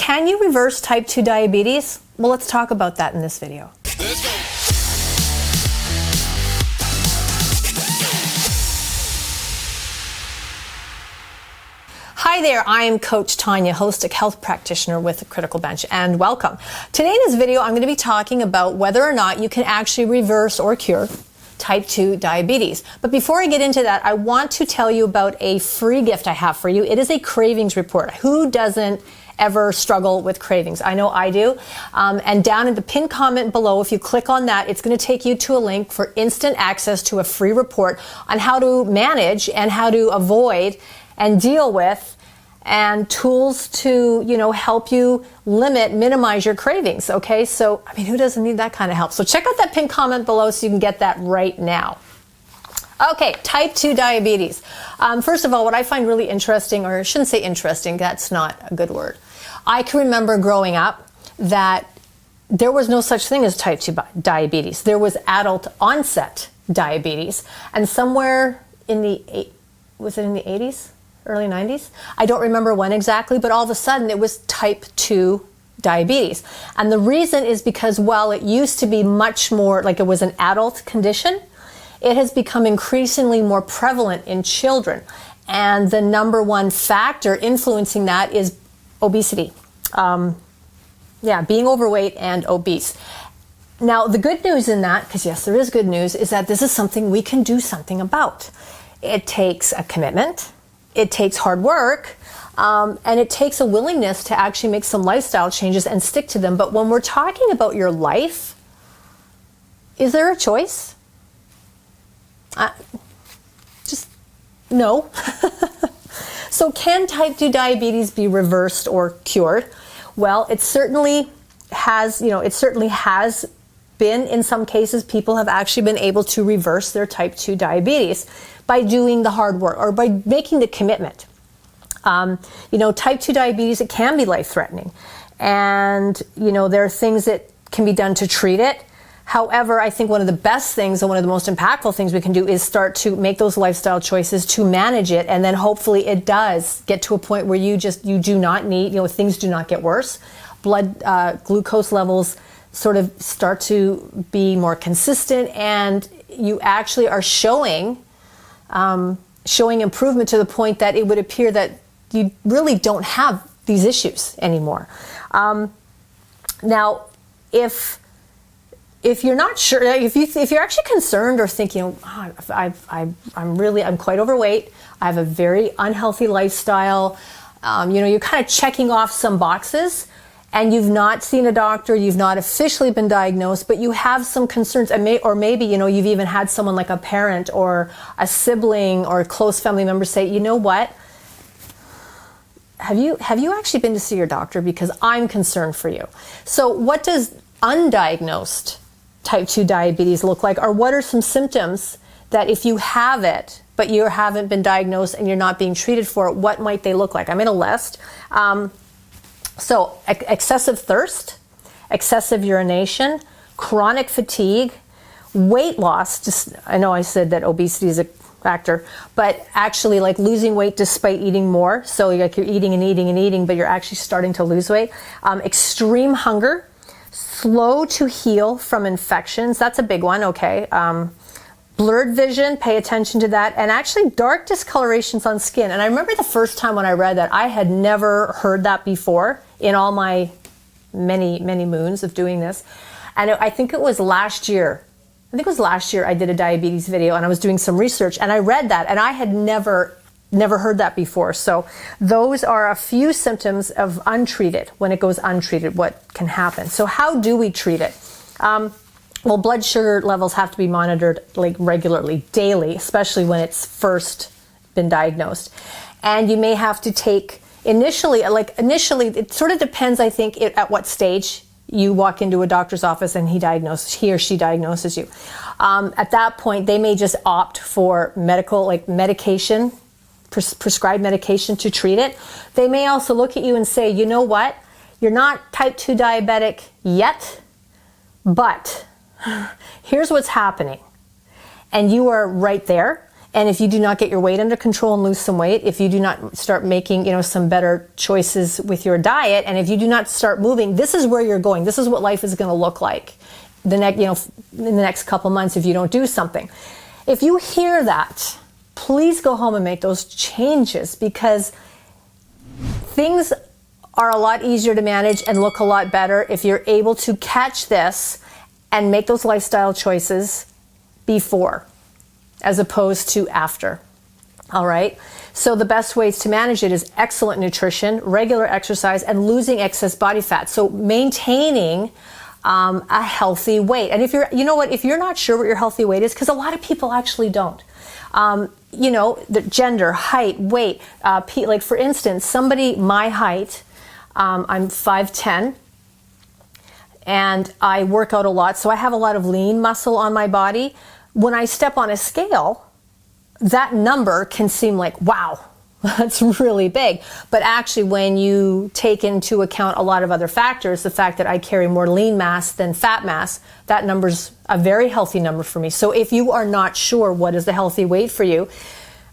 Can you reverse type 2 diabetes? Well, let's talk about that in this video. Let's go. Hi there, I am Coach Tonya, holistic health practitioner with Criticalbench, and welcome. Today in this video, I'm going to be talking about whether or not you can actually reverse or cure type 2 diabetes. But before I get into that, I want to tell you about a free gift I have for you. It is a cravings report. Who doesn't ever struggle with cravings? I know I do. And down in the pinned comment below, if you click on that, it's going to take you to a link for instant access to a free report on how to manage and how to avoid and deal with, and tools to, help you minimize your cravings. Okay, so who doesn't need that kind of help? So check out that pinned comment below so you can get that right now. Okay, type 2 diabetes. First of all, what I find really interesting, or I shouldn't say interesting, that's not a good word. I can remember growing up that there was no such thing as type 2 diabetes. There was adult onset diabetes, and somewhere in the, was it in the 80s? Early 90s? I don't remember when exactly, but all of a sudden it was type 2 diabetes. And the reason is because while it used to be much more like it was an adult condition, it has become increasingly more prevalent in children. And the number one factor influencing that is obesity. Being overweight and obese. Now, the good news in that, because yes, there is good news, is that this is something we can do something about. It takes a commitment. It takes hard work, and it takes a willingness to actually make some lifestyle changes and stick to them. But when we're talking about your life, is there a choice? Just no. So can type 2 diabetes be reversed or cured? Well, it certainly has, been, in some cases, people have actually been able to reverse their type 2 diabetes by doing the hard work or by making the commitment. Type 2 diabetes, it can be life-threatening. And, there are things that can be done to treat it. However, I think one of the best things and one of the most impactful things we can do is start to make those lifestyle choices to manage it. And then hopefully it does get to a point where you do not need, things do not get worse. Blood glucose levels sort of start to be more consistent, and you actually are showing improvement to the point that it would appear that you really don't have these issues anymore. Now, if you're not sure, if you're actually concerned or thinking, I'm quite overweight, I have a very unhealthy lifestyle, you're kind of checking off some boxes, and you've not seen a doctor, you've not officially been diagnosed, but you have some concerns, or maybe, you've even had someone like a parent or a sibling or a close family member say, you know what, have you actually been to see your doctor, because I'm concerned for you. So what does undiagnosed type 2 diabetes look like, or what are some symptoms that if you have it, but you haven't been diagnosed and you're not being treated for it, what might they look like? I made a list. So excessive thirst, excessive urination, chronic fatigue, weight loss. I know I said that obesity is a factor, but actually like losing weight despite eating more. So like you're eating and eating and eating, but you're actually starting to lose weight. Extreme hunger, slow to heal from infections. That's a big one. Okay. Blurred vision, pay attention to that, and actually dark discolorations on skin. And I remember the first time when I read that, I had never heard that before in all my many, many moons of doing this. And I think it was last year. I did a diabetes video and I was doing some research and I read that and I had never heard that before. So those are a few symptoms of untreated. When it goes untreated, what can happen? So how do we treat it? Well, blood sugar levels have to be monitored like regularly, daily, especially when it's first been diagnosed. And you may have to take initially, it sort of depends, I think, at what stage you walk into a doctor's office and he or she diagnoses you. At that point, they may just opt for medication, prescribed medication to treat it. They may also look at you and say, you know what, you're not type 2 diabetic yet, but here's what's happening. And you are right there. And if you do not get your weight under control and lose some weight, if you do not start making, some better choices with your diet, and if you do not start moving, this is where you're going. This is what life is going to look like in the next couple months if you don't do something. If you hear that, please go home and make those changes, because things are a lot easier to manage and look a lot better if you're able to catch this and make those lifestyle choices before, as opposed to after. All right. So the best ways to manage it is excellent nutrition, regular exercise, and losing excess body fat. So maintaining a healthy weight. And if you're not sure what your healthy weight is, because a lot of people actually don't. The gender, height, weight. Like for instance, my height, I'm 5'10", and I work out a lot, so I have a lot of lean muscle on my body. When I step on a scale, that number can seem like, wow, that's really big. But actually, when you take into account a lot of other factors, the fact that I carry more lean mass than fat mass, that number's a very healthy number for me. So if you are not sure what is the healthy weight for you,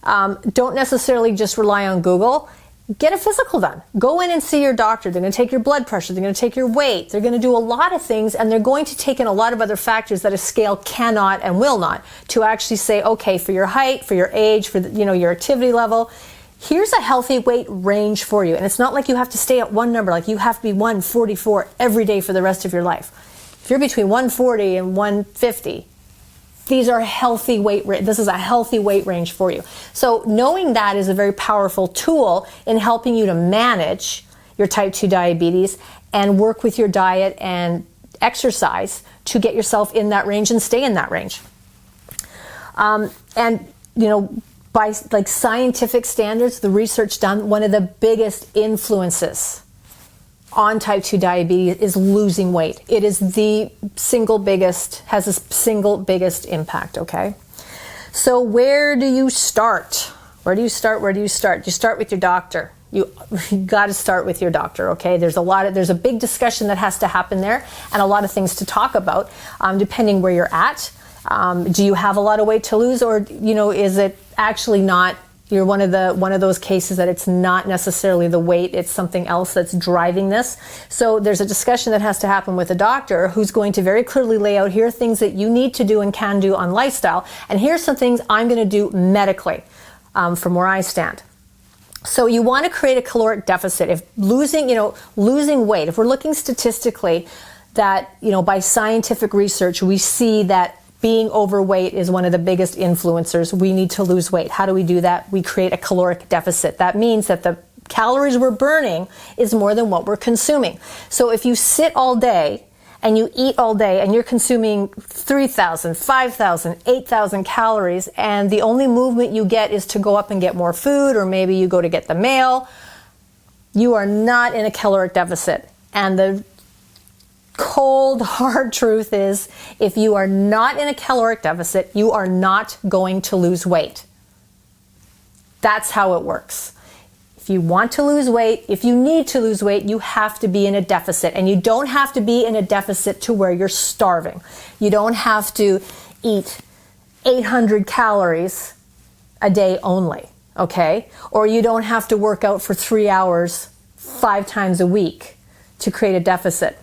don't necessarily just rely on Google. Get a physical done. Go in and see your doctor. They're going to take your blood pressure. They're going to take your weight. They're going to do a lot of things, and they're going to take in a lot of other factors that a scale cannot and will not, to actually say, okay, for your height, for your age, for your activity level, here's a healthy weight range for you. And it's not like you have to stay at one number, like you have to be 144 every day for the rest of your life. If you're between 140 and 150, these are healthy weight. This is a healthy weight range for you. So knowing that is a very powerful tool in helping you to manage your type 2 diabetes and work with your diet and exercise to get yourself in that range and stay in that range. By scientific standards, the research done, one of the biggest influences on type 2 diabetes is losing weight. It is has the single biggest impact, okay? So where do you start? You start with your doctor. You got to start with your doctor, okay? There's a big discussion that has to happen there, and a lot of things to talk about, depending where you're at. Do you have a lot of weight to lose, or is it actually not? You're one of those cases that it's not necessarily the weight, it's something else that's driving this. So there's a discussion that has to happen with a doctor who's going to very clearly lay out, here are things that you need to do and can do on lifestyle, and here's some things I'm going to do medically from where I stand. So you want to create a caloric deficit. If losing weight, if we're looking statistically that, by scientific research, we see that being overweight is one of the biggest influencers. We need to lose weight. How do we do that? We create a caloric deficit. That means that the calories we're burning is more than what we're consuming. So if you sit all day and you eat all day and you're consuming 3,000, 5,000, 8,000 calories, and the only movement you get is to go up and get more food, or maybe you go to get the mail, you are not in a caloric deficit. And the cold, hard truth is, if you are not in a caloric deficit, you are not going to lose weight. That's how it works. If you want to lose weight, if you need to lose weight, you have to be in a deficit. And you don't have to be in a deficit to where you're starving. You don't have to eat 800 calories a day only, okay? Or you don't have to work out for 3 hours 5 times a week to create a deficit.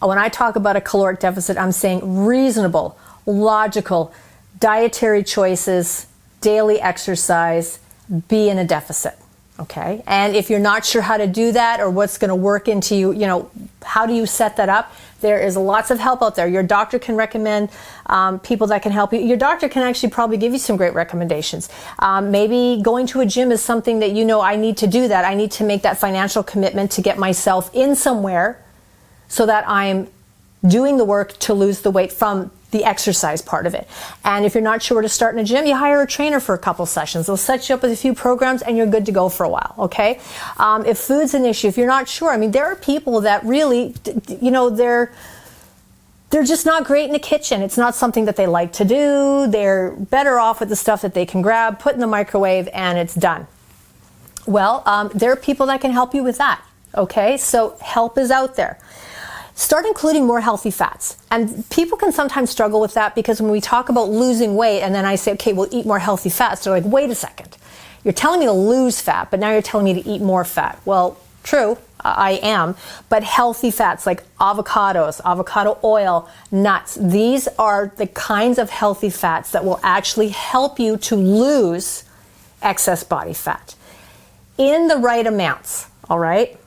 When I talk about a caloric deficit, I'm saying reasonable, logical, dietary choices, daily exercise, be in a deficit, okay? And if you're not sure how to do that or what's going to work into you, how do you set that up? There is lots of help out there. Your doctor can recommend people that can help you. Your doctor can actually probably give you some great recommendations. Maybe going to a gym is something that I need to do that. I need to make that financial commitment to get myself in somewhere so that I'm doing the work to lose the weight from the exercise part of it. And if you're not sure where to start in a gym, you hire a trainer for a couple sessions. They'll set you up with a few programs and you're good to go for a while, okay? If food's an issue, if you're not sure, there are people that really, they're just not great in the kitchen. It's not something that they like to do. They're better off with the stuff that they can grab, put in the microwave, and it's done. Well, there are people that can help you with that, okay? So help is out there. start including more healthy fats. And people can sometimes struggle with that because when we talk about losing weight and then I say, okay, we'll eat more healthy fats, they're like, wait a second. You're telling me to lose fat, but now you're telling me to eat more fat. Well, true, I am, but healthy fats like avocados, avocado oil, nuts, these are the kinds of healthy fats that will actually help you to lose excess body fat in the right amounts, all right?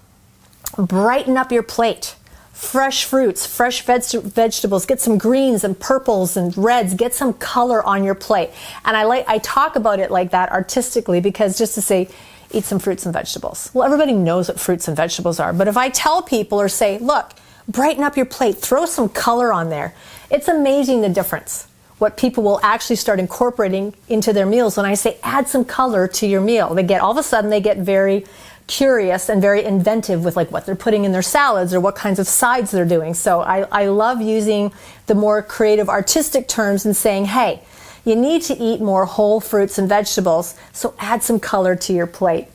Brighten up your plate. Fresh fruits, fresh vegetables, get some greens and purples and reds, get some color on your plate. And I talk about it like that artistically because just to say, eat some fruits and vegetables. Well, everybody knows what fruits and vegetables are, but if I tell people or say, look, brighten up your plate, throw some color on there, it's amazing the difference. What people will actually start incorporating into their meals when I say add some color to your meal. All of a sudden they get very curious and very inventive with like what they're putting in their salads or what kinds of sides they're doing. So I love using the more creative artistic terms and saying, hey, you need to eat more whole fruits and vegetables, so add some color to your plate.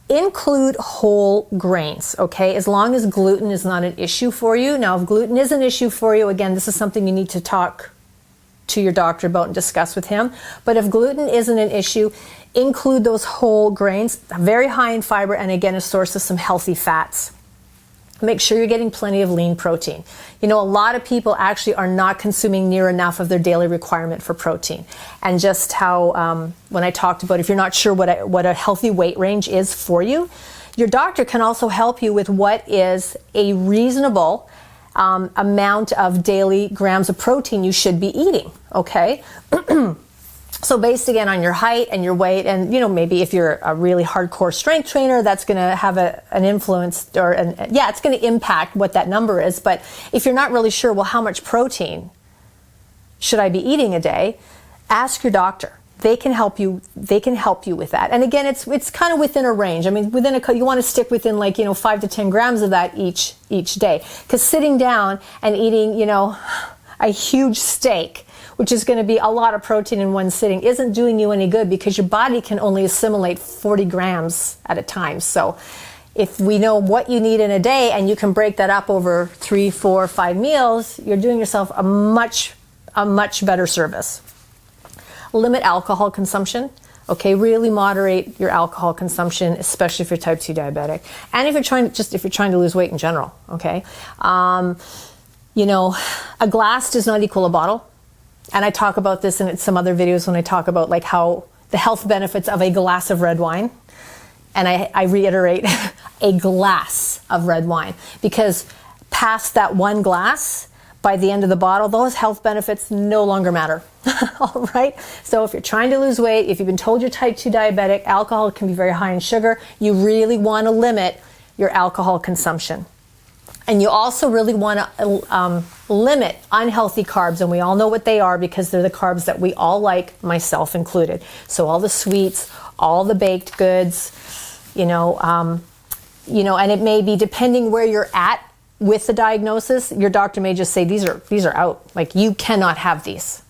Include whole grains, okay, as long as gluten is not an issue for you. Now, if gluten is an issue for you, again, this is something you need to talk to your doctor about and discuss with him. But if gluten isn't an issue, include those whole grains, very high in fiber, and again, a source of some healthy fats. Make sure you're getting plenty of lean protein. You know, a lot of people actually are not consuming near enough of their daily requirement for protein. And just how, when I talked about if you're not sure what a healthy weight range is for you, your doctor can also help you with what is a reasonable amount of daily grams of protein you should be eating, okay? So based again on your height and your weight, and you know, maybe if you're a really hardcore strength trainer, that's going to have an influence, or it's going to impact what that number is. But if you're not really sure, well, how much protein should I be eating a day? Ask your doctor. They can help you. They can help you with that. And again, it's kind of within a range. I mean, you want to stick within 5 to 10 grams of that each day. Because sitting down and eating, a huge steak, which is going to be a lot of protein in one sitting, isn't doing you any good because your body can only assimilate 40 grams at a time. So if we know what you need in a day and you can break that up over 3, 4, 5 meals, you're doing yourself a much better service. Limit alcohol consumption. Okay, really moderate your alcohol consumption, especially if you're type 2 diabetic. And if you're trying to lose weight in general, okay? A glass does not equal a bottle. And I talk about this in some other videos when I talk about like how the health benefits of a glass of red wine. And I reiterate, a glass of red wine, because past that one glass, by the end of the bottle, those health benefits no longer matter. All right. So if you're trying to lose weight, if you've been told you're type 2 diabetic, alcohol can be very high in sugar. You really want to limit your alcohol consumption. And you also really want to limit unhealthy carbs, and we all know what they are because they're the carbs that we all like, myself included. So all the sweets, all the baked goods, and it may be depending where you're at with the diagnosis. Your doctor may just say these are out. Like, you cannot have these.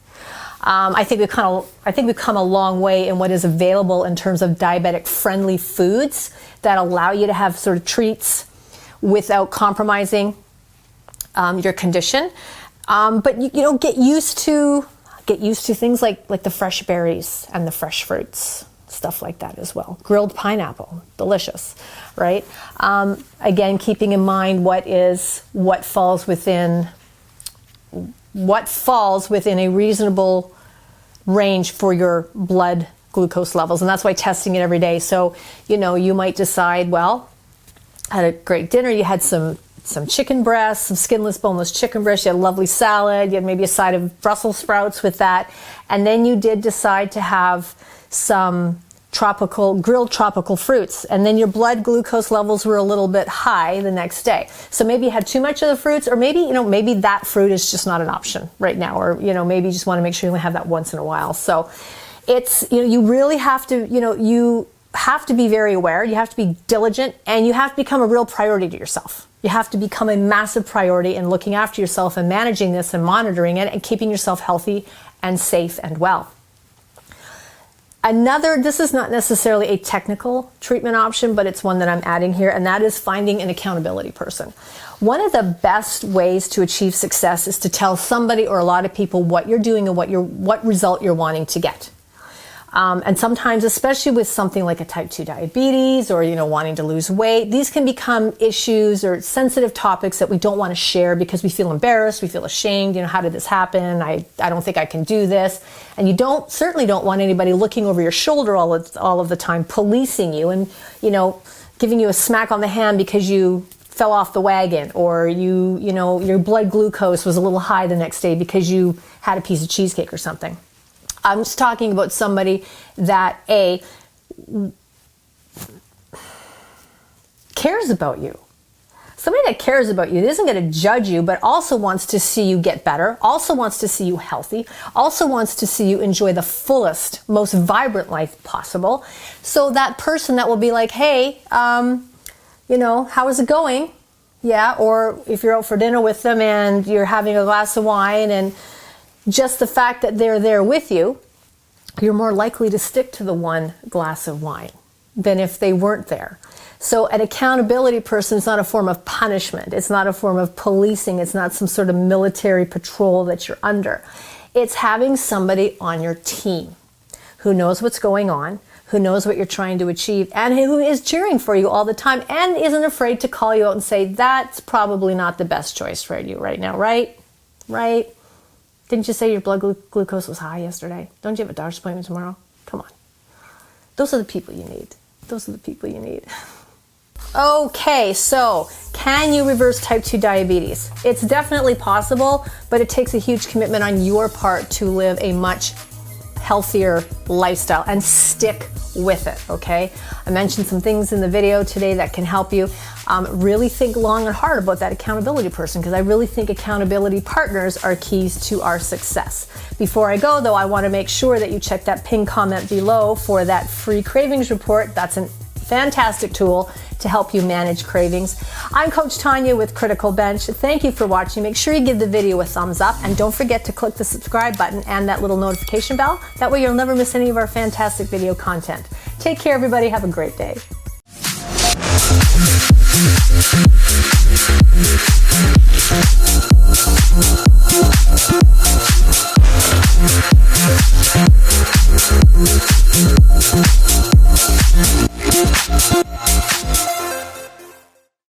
I think we've come a long way in what is available in terms of diabetic-friendly foods that allow you to have sort of treats without compromising your condition. But get used to things like the fresh berries and the fresh fruits, stuff like that as well. Grilled pineapple, delicious, right? Again, keeping in mind what falls within a reasonable range for your blood glucose levels, and that's why testing it every day. So you might decide, well, had a great dinner, you had some chicken breasts, some skinless, boneless chicken breasts, you had a lovely salad, you had maybe a side of Brussels sprouts with that, and then you did decide to have some grilled tropical fruits, and then your blood glucose levels were a little bit high the next day. So maybe you had too much of the fruits, or maybe that fruit is just not an option right now, or maybe you just want to make sure you only have that once in a while. So it's, you really have to, you have to be very aware, you have to be diligent, and you have to become a real priority to yourself. You have to become a massive priority in looking after yourself and managing this and monitoring it and keeping yourself healthy and safe and well. This is not necessarily a technical treatment option, but it's one that I'm adding here, and that is finding an accountability person. One of the best ways to achieve success is to tell somebody or a lot of people what you're doing and what result you're wanting to get. And sometimes, especially with something like a type 2 diabetes or, wanting to lose weight, these can become issues or sensitive topics that we don't want to share because we feel embarrassed, we feel ashamed. How did this happen? I don't think I can do this. And you certainly don't want anybody looking over your shoulder all of the time, policing you and, giving you a smack on the hand because you fell off the wagon, or your blood glucose was a little high the next day because you had a piece of cheesecake or something. I'm just talking about somebody that cares about you. Somebody that cares about you, that isn't going to judge you, but also wants to see you get better, also wants to see you healthy, also wants to see you enjoy the fullest, most vibrant life possible. So that person that will be like, hey, how is it going? Yeah, or if you're out for dinner with them and you're having a glass of wine, and just the fact that they're there with you, you're more likely to stick to the one glass of wine than if they weren't there. So an accountability person is not a form of punishment. It's not a form of policing. It's not some sort of military patrol that you're under. It's having somebody on your team who knows what's going on, who knows what you're trying to achieve, and who is cheering for you all the time and isn't afraid to call you out and say, that's probably not the best choice for you right now, right? Right? Didn't you say your blood glucose was high yesterday? Don't you have a doctor's appointment tomorrow? Come on. Those are the people you need. Those are the people you need. Okay, so can you reverse type 2 diabetes? It's definitely possible, but it takes a huge commitment on your part to live a much healthier lifestyle and stick with it, okay? I mentioned some things in the video today that can help you. Really think long and hard about that accountability person, because I really think accountability partners are keys to our success. Before I go, though, I want to make sure that you check that pinned comment below for that free cravings report. That's a fantastic tool to help you manage cravings. I'm Coach Tonya with Criticalbench. Thank you for watching. Make sure you give the video a thumbs up, and don't forget to click the subscribe button and that little notification bell. That way you'll never miss any of our fantastic video content. Take care, everybody. Have a great day.